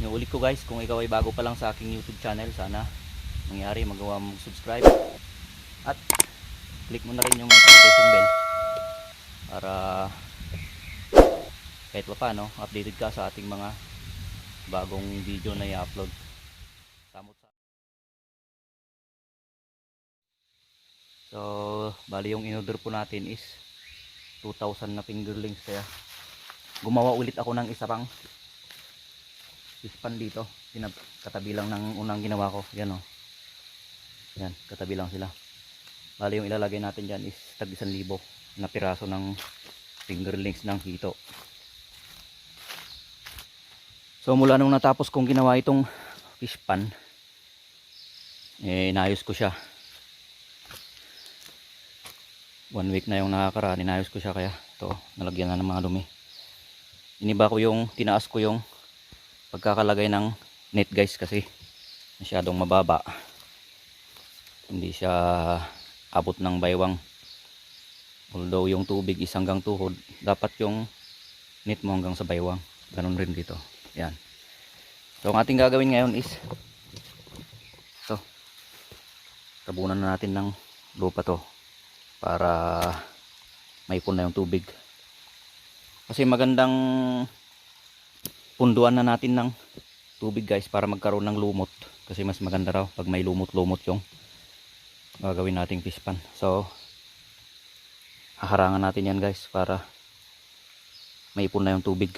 Yung ulit ko guys, kung ikaw ay bago pa lang sa aking YouTube channel, sana mangyari magawa mong subscribe at click mo na rin yung notification bell para kahit pa paano updated ka sa ating mga bagong video na i-upload. So bali yung in-order po natin is 2,000 na fingerlings, kaya gumawa ulit ako ng isa pang pispan dito. Katabi lang ng unang ginawa ko. Yan o. Yan, katabi lang sila. Bali yung ilalagay natin dyan is tag 1,000 na piraso ng fingerlings ng hito. So mula nung natapos kong ginawa itong fish pan, inayos ko siya. 1 week na yung nakakaraan, inayos ko siya, kaya ito, nalagyan na ng mga dumi. Iniba ko yung, tinaas ko yung pagkakalagay ng net guys, kasi masyadong mababa. Hindi siya abot ng baywang. Although yung tubig is hanggang tuhod, dapat yung net mo hanggang sa baywang. Ganun rin dito. Yan. So ang ating gagawin ngayon is ito, tabunan na natin ng lupa to para maipon na yung tubig. Kasi magandang punduan na natin ng tubig guys para magkaroon ng lumot. Kasi mas maganda raw pag may lumot-lumot yung gagawin nating fish pan. So haharangan natin yan guys para maipon na yung tubig.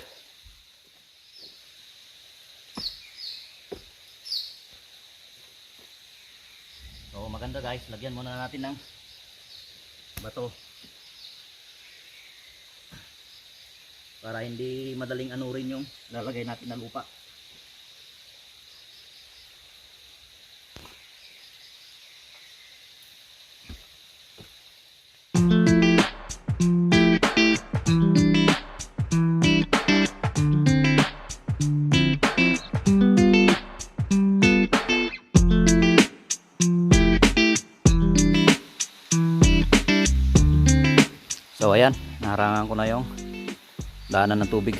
So maganda guys, lagyan muna natin ng bato para hindi madaling anurin yung lalagay natin na lupa. So ayan, naharangan ko na yung daanan ng tubig.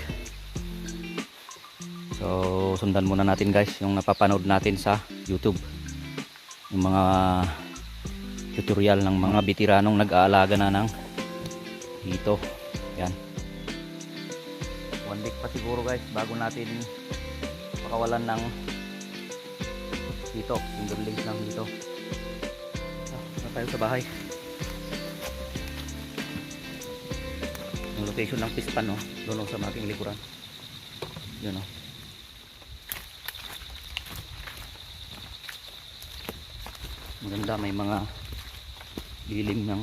So sundan muna natin guys yung napapanood natin sa YouTube, yung mga tutorial ng mga bitiranong nag-aalaga na ng hito. Yan, 1 week pa siguro guys bago natin pakawalan ng hito, fingerlings ng hito. Na tayo sa bahay. Yung location ng fish pan, no? Doon sa aking likuran. Yun, no? Maganda, may mga lilim ng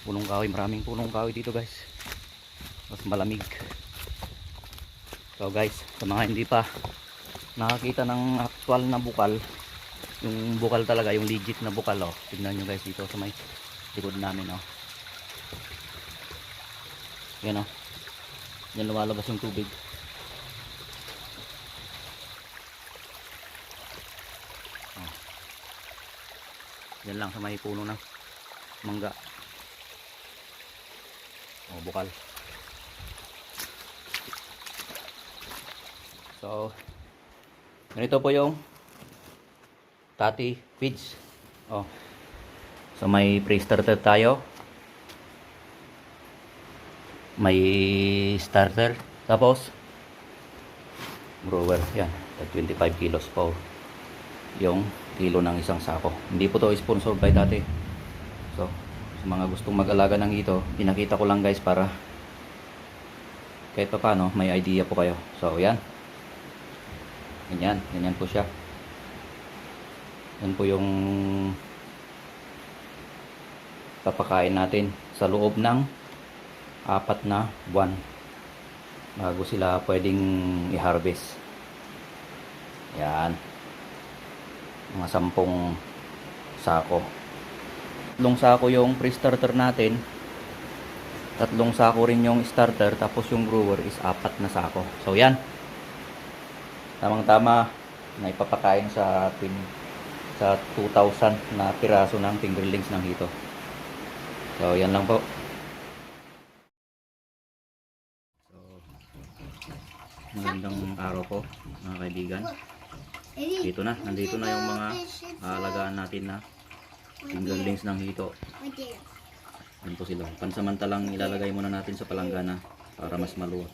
punong kahoy. Maraming punong kahoy dito guys. Mas malamig. So guys, sa mga hindi pa nakakita ng actual na bukal, yung bukal talaga, yung legit na bukal, oh. Tignan nyo guys dito sa may likod namin, oh. Yan o. Yan lumalabas yung tubig. Oh. Yan lang sa may puno ng mangga. O, bukal. So, ganito po yung Tati feeds. Oh. So may pre-starter tayo. May starter, tapos grower. Yan, 25 kilos po yung kilo ng isang sako. Hindi po to sponsored by Tati. So sa mga gustong mag-alaga ng hito, pinakita ko lang guys para kahit pa paano may idea po kayo. So yan, ganyan po siya. Yan po yung papakain natin sa loob ng 4 na buwan bago sila pwedeng i-harvest. Yan, mga 10 sako. 3 sako yung pre-starter natin, 3 sako rin yung starter, tapos yung grower is 4 na sako. So yan, tamang tama na ipapakain sa atin sa 2,000 na piraso ng fingerlings ng hito. So yan lang po. Magandang araw po mga kaibigan. Nandito na yung mga alagaan natin na fingerlings ng hito. Yan po sila. Pansamantalang ilalagay muna natin sa palanggana para mas maluwag.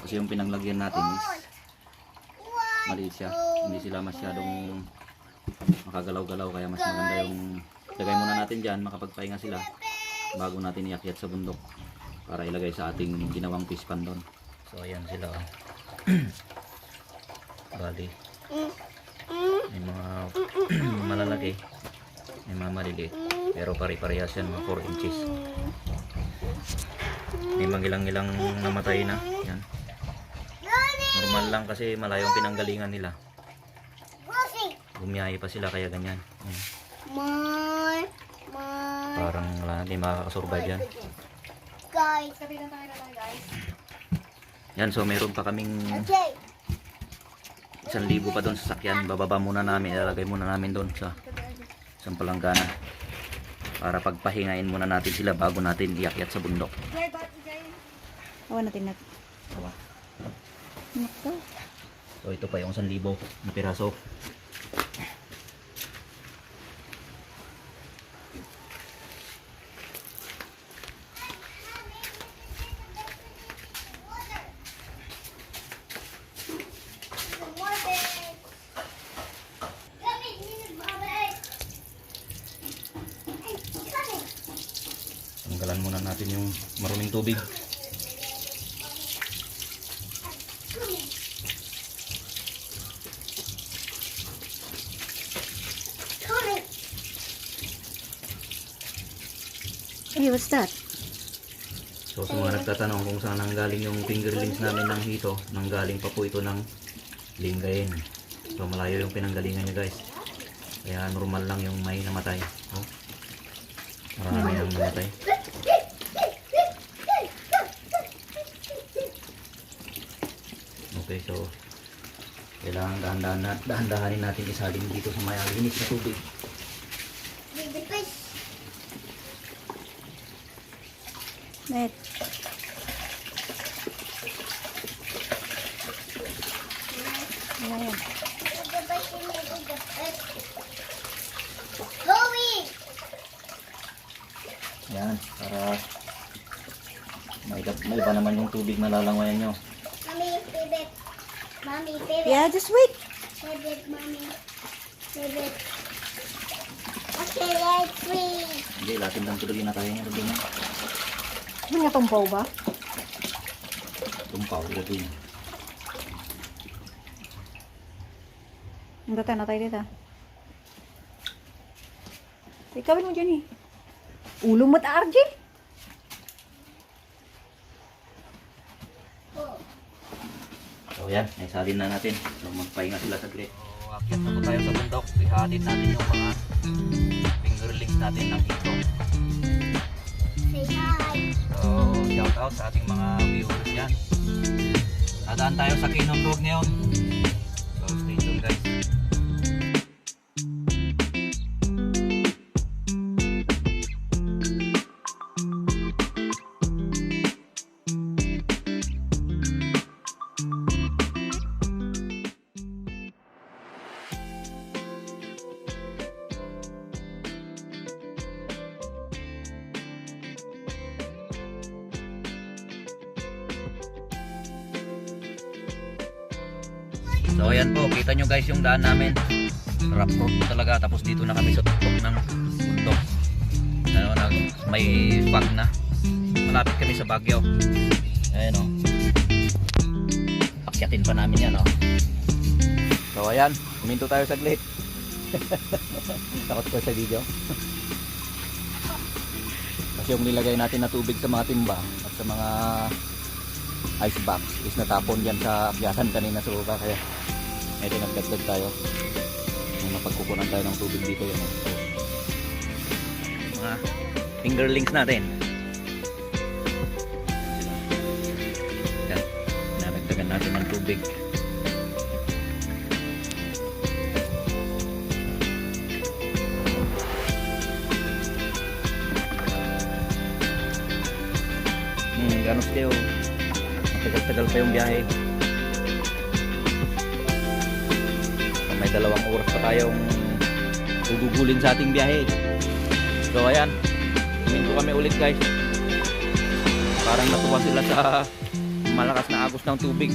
Kasi yung pinaglagyan natin is maliit siya. Hindi sila masyadong makagalaw-galaw, kaya mas maganda yung ilagay muna natin dyan, makapagpahinga sila bago natin iakyat sa bundok para ilagay sa ating ginawang fish pan doon. So ayan sila. Bali may mga malalaki, may mga maliliit, pero pare-parehas yan, mga 4 inches. May mangilang-ilang namatay na yan. Normal lang kasi malayong pinanggalingan nila, bumiyahe pa sila kaya ganyan. Parang wala, hindi makakasurvive yan. Guys, sabi na tayo na guys. Yan, so meron pa kaming 1,000 pa doon sa sakyan. Bababa muna namin, ilalagay muna namin doon sa isang palanggana para pagpahingain muna natin sila bago natin iakyat sa bundok. Awan natin na. So ito pa yung 1,000 na piraso. Tanggalan muna natin yung maruming tubig. Hey, what's that? So sa mga nagtatanong kung saan nanggaling yung fingerlings namin ng hito, nanggaling pa po ito ng Lingayen. So malayo yung pinanggalingan niya guys. Kaya normal lang yung may namatay. Oh, marami nang namatay. Okay, so kailangan dahan-dahanin natin isalin dito sa may linis na tubig. Net. Ayan. Yan, para may ba naman yung tubig na lalangoyan nyo. Mommy, favorite. Yeah, just wait. Favorite, mommy. Favorite. Okay, let's free. Hindi, latin lang tulogin na tayo niya. Mga tumpaw ba? Tumpaw, ilagay. Ang data na tayo dito. Ikawin mo dyan eh. Ulo mo't RJ. So yan, naisalin na natin. So magpahinga sila saglit. So akyat na po tayo sa bundok. Ihatid natin yung mga fingerlings natin ng hito. Say hi. So shout out sa ating mga viewers yan. Dadaan tayo sa Kinon Road ngayon. So stay tuned guys. So ayan po, kita nyo guys yung daan namin. Rough road po talaga. Tapos dito na kami sa tuktok ng bundok. Ano, may fog na. Malapit kami sa Baguio. Ayan o. Akyatin pa namin yan o. So ayan, huminto tayo saglit. Takot ko sa video. Kasi yung nilagay natin na tubig sa mga timba at sa mga ice box is natapon yan sa akyatan kanina sa baba, kaya medyo nagdagdag tayo. Yung napagkukunan tayo ng tubig dito yan. Mga fingerlings natin. Yan, nagdagan natin ng tubig. Ganos kayo, matagal-tagal pa yung biyahe. 2 oras pa tayong gugugulin sa ating biyahe. So ayan, huminto kami ulit guys. Parang natuwa sila sa malakas na agos ng tubig.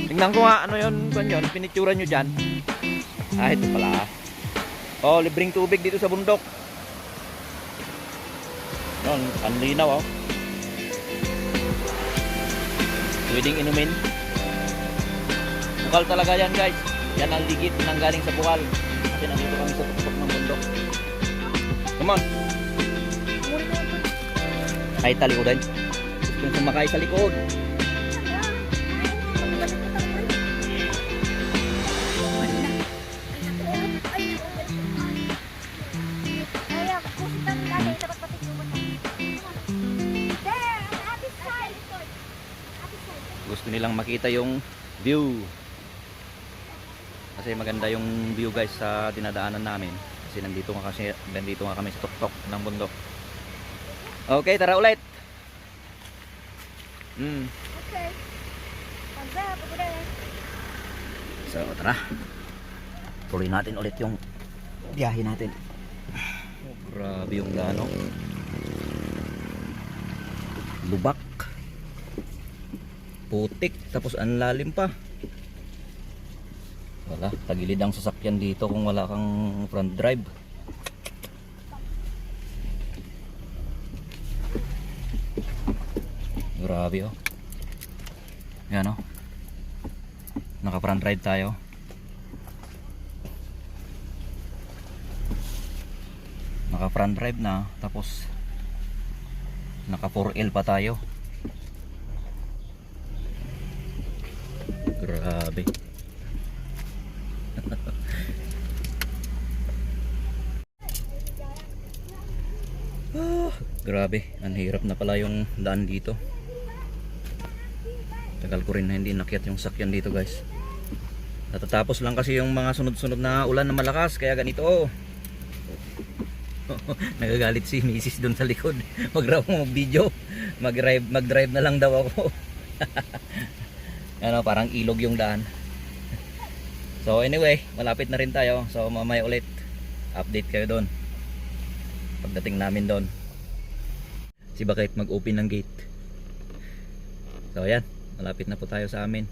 Tingnan ko nga ano yun, pinitsura nyo dyan. Ah, ito pala. Oh, libreng tubig dito sa bundok. Yun, ang linaw oh. Pwedeng inumin. Bukal talaga yan guys. Yan ang ligit nang galing sa bukal. Kasi nandito kami sa tuktok ng bundok. Come on. Ay, talikodan. Gusto sumakay sa likod. Gusto nilang makita yung view. Kasi maganda yung view guys sa dinadaanan namin. Kasi nandito nga kami sa tuktok ng bundok. Okay, tara ulit. Okay. So, tara. Tuloy natin ulit yung biyahe natin. Oh, grabe yung daan, oh. Lubak. Putik. Tapos ang lalim pa. Wala. Tagilid ang sasakyan dito kung wala kang front drive. Grabe, oh. Yan, oh. Naka front drive tayo. Naka front drive na. Tapos naka 4L pa tayo. Grabe. Grabe, ang hirap na pala yung daan dito. Tagal ko rin na hindi nakyat yung sakyan dito guys. Natatapos lang kasi yung mga sunod-sunod na ulan na malakas, kaya ganito. Nagagalit si Mrs. doon sa likod. Mag-raw mo video. Mag-drive na lang daw ako. Ano, parang ilog yung daan. So anyway, malapit na rin tayo. So mamaya ulit update kayo doon pagdating namin doon. Si Bakit mag-open ng gate. So ayan, malapit na po tayo sa amin.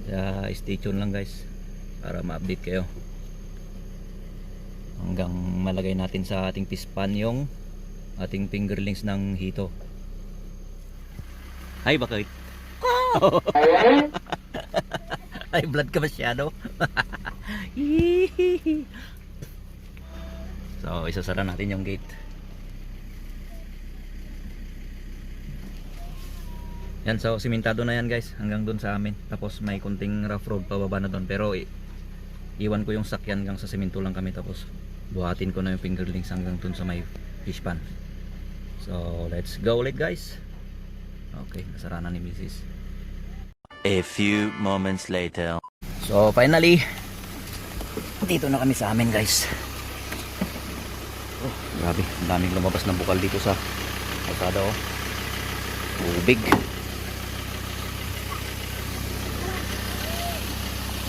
Kaya stay tuned lang guys para ma-update kayo hanggang malagay natin sa ating pispan yung ating fingerlings ng hito. Hi Bakit. Ay, blood ka masyado. So isasara natin yung gate. Yan, so simentado na yan guys hanggang doon sa amin. Tapos may kunting rough road pababa na doon. Pero iwan ko yung sakyan hanggang sa semento lang kami. Tapos buhatin ko na yung fingerlings hanggang doon sa may fish pan. So let's go ulit guys. Okay, nasara na ni Mrs. A few moments later. So finally, dito na kami sa amin guys. Oh, grabe, ang daming lumabas na bukal dito sa kalsada, oh. Tubig.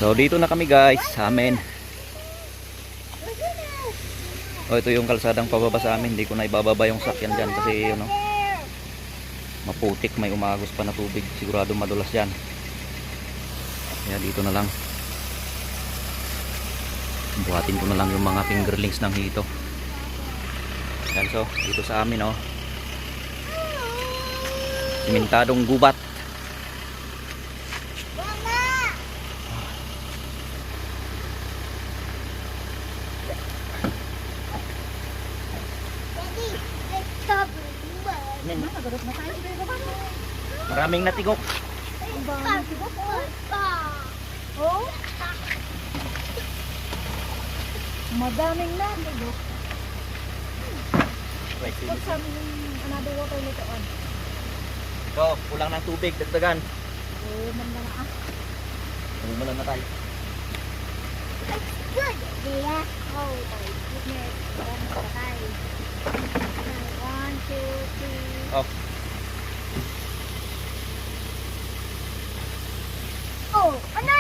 So dito na kami guys sa amin. Oh, ito yung kalsadang pababa sa amin. Hindi ko na ibababa yung sakyan dyan kasi ano, maputik, may umagos pa na tubig. Sigurado madulas yan. Kaya dito na lang. Buhatin ko na lang yung mga fingerlings ng hito. Yan, so dito sa amin, oh. Simentadong gubat. Maraming natigok. Oh? Madaming natigok. Put some another water later on. So, kulang ng tubig, dagdagan. Oh, man na ah. Umulan na tayo. Good. Yeah. Oh my goodness. One, two, three. Oh. Oh, ano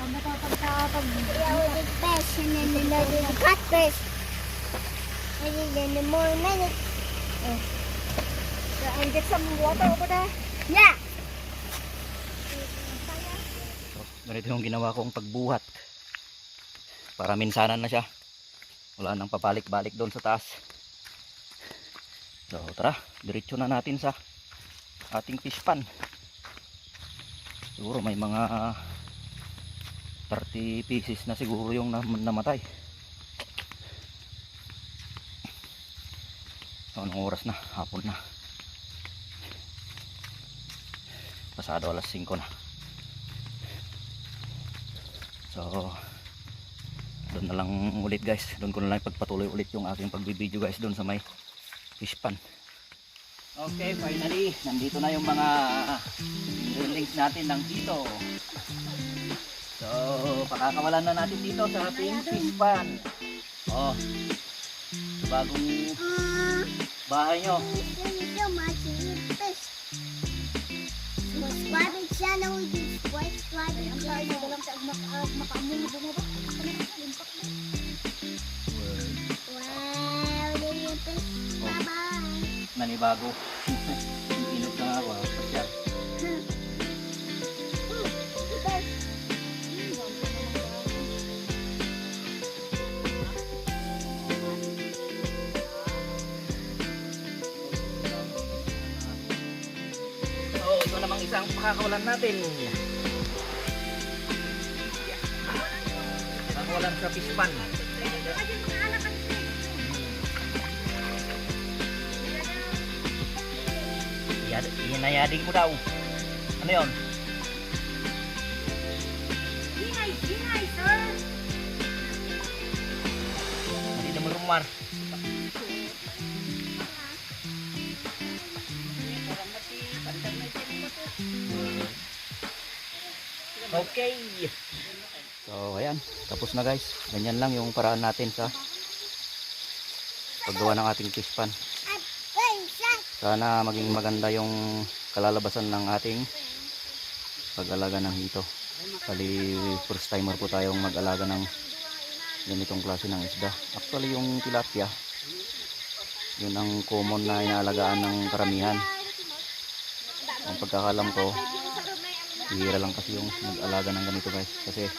Yeah, the best and then the catfish. And then the more minutes. And get some water over there. Yeah. So, ganito yung ginawa kong pagbuhat. Para minsanan na siya. Wala nang papalik-balik doon sa taas. So tara, diretso na natin sa ating fish pan. Siguro may mga 30 pieces na siguro yung namatay. So, anong oras na? Hapon na. Pasado alas 5 na. So doon na lang ulit guys. Doon ko na lang pagpatuloy ulit yung aking pagbibideo guys doon sa may fish pan. Okay, finally nandito na yung mga links natin ng dito. So pakakawalan na natin dito sa ating fish pan. Oh, bagong bahay nyo. So much fish. Subscribe and channel with this. Subscribe and channel. Wow, little fish. Bye-bye. Nanibago. Inog na nga ako. Pasyal. So ito namang isang pakakawalan natin. Pakakawalan sa fish pan. Inayading ko daw. Ano yun? Ingay, sir. Hindi na malumar. Okay. So ayan, tapos na guys. Ganyan lang yung paraan natin sa paggawa ng ating fish pan. Sana maging maganda yung kalalabasan ng ating pag-alaga ng hito. Bali first timer po tayong mag-alaga ng ganitong klase ng isda. Actually yung tilapia, yun ang common na inaalagaan ng karamihan. Ang pagkakalam ko, hihira lang kasi yung mag-alaga ng ganito guys. Kasi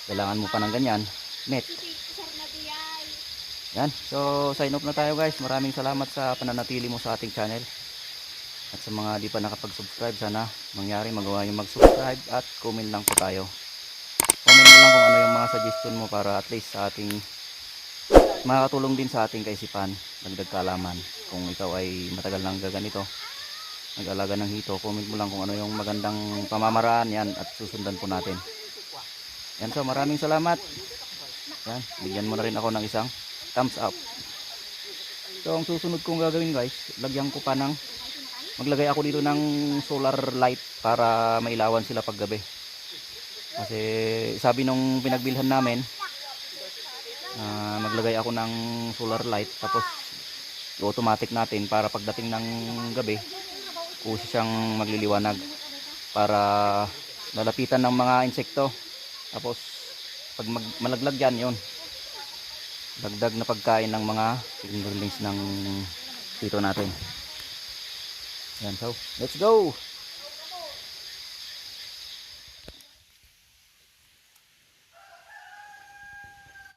kailangan mo pa ng ganyan, net. Yan, so sign off na tayo guys. Maraming salamat sa pananatili mo sa ating channel. At sa mga di pa nakapag-subscribe, sana mangyari magawa yung mag-subscribe at comment lang po tayo. Comment mo lang kung ano yung mga suggestion mo para at least sa ating makakatulong din sa ating kaisipan, dagdag kaalaman. Kung ikaw ay matagal nang gaganito, nag-alaga ng hito, comment mo lang kung ano yung magandang pamamaraan yan at susundan po natin. Yan, so maraming salamat. Yan, bigyan mo na rin ako ng isang thumbs up. So ang susunod kong gagawin guys, lagyan ko pa ng maglagay ako dito ng solar light para mailawan sila pag gabi. Kasi sabi nung pinagbilhan namin, maglagay ako ng solar light tapos automatic natin para pagdating ng gabi kusa siyang magliliwanag para lalapitan ng mga insekto. Tapos pag malaglag yan, yun, dagdag na pagkain ng mga fingerlings ng tito natin. Yan, so let's go.